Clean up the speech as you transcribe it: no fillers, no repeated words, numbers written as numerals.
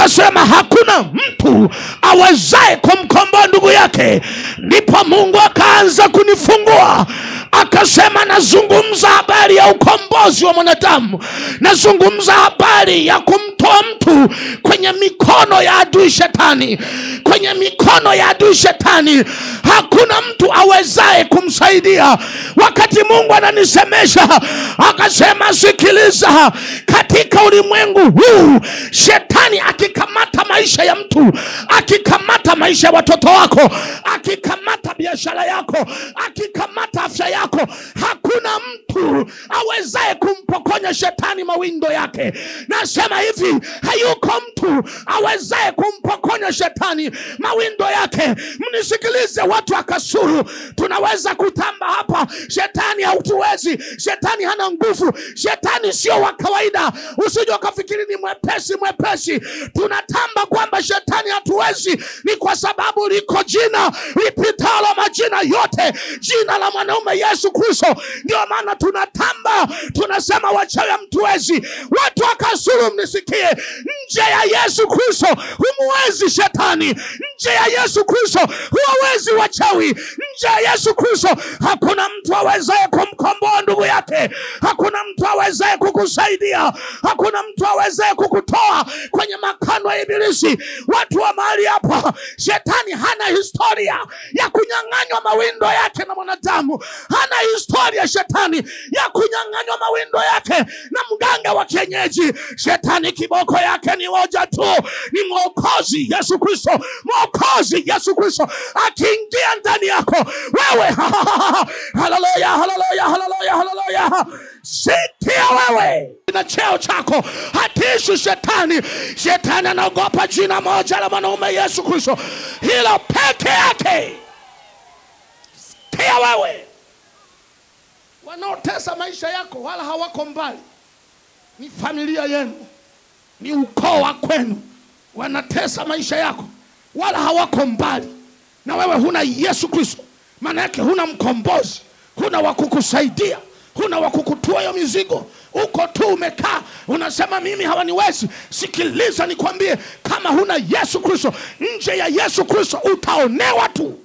akasema hakuna mtu awezaye kumkomboa ndugu yake. Ndipo Mungu akaanza kunifungua, akasema nazungumza habari ya ukombozi wa mwanadamu. Nazungumza habari ya kumtoa mtu kwenye mikono ya adui shetani. Kwenye mikono ya adui shetani hakuna mtu awezaye kumsaidia. Wakati Mungu ananisemesha, akasema sikiliza, katika ulimwengu huu shetani akikamata maisha ya mtu, akikamata maisha ya watoto wako, akikamata biashara yako, akikamata afya yako, hakuna mtu awezaye kumpokonya shetani mawindo yake. Nasema hivi, hayuko mtu awezaye kumpokonya shetani mawindo yake. Mnisikilize watu akasuru, tunaweza kutamba hapa, shetani hautuwezi, shetani hana nguvu, shetani sio wa kawaida. Usije ukafikiri ni mwepesi. Tunatamba kwamba shetani hatuwezi, ni kwa sababu liko jina lipitalo majina yote, jina la mwanaume Yesu Kristo. Ndio maana tunatamba, tunasema wachawi hamtuwezi. Watu akasuru, mnisikie, nje ya Yesu Kristo humuwezi shetani, nje ya Yesu Kristo huwezi wachawi, nje ya Yesu Kristo hakuna mtu awezaye kumkomboa ndugu yake, hakuna mtu awezaye kukusaidia, hakuna mtu awezaye kukutoa kwenye makano ya ibilisi. Watu wa mahali hapa, shetani hana historia ya kunyang'anywa mawindo yake na mwanadamu. Hana historia shetani ya kunyang'anywa mawindo yake na mganga wa kienyeji. Shetani kiboko yake ni moja tu, ni Mwokozi Yesu Kristo. Mwokozi Yesu Kristo akiingia ndani yako wewe, haleluya, haleluya, haleluya, haleluya, sikia wewe na cheo chako hatishi shetani. Shetani anaogopa jina moja la mwanaume Yesu Kristo, hilo peke yake. Sikia wewe, wanaotesa maisha yako wala hawako mbali, ni familia yenu, ni ukoo wa kwenu. Wanatesa maisha yako wala hawako mbali na wewe. Huna Yesu Kristo, maana yake huna mkombozi, huna wa kukusaidia, huna wa kukutua hiyo mizigo. Uko tu umekaa unasema mimi hawaniwezi. Sikiliza nikwambie, kama huna Yesu Kristo, nje ya Yesu Kristo utaonewa tu.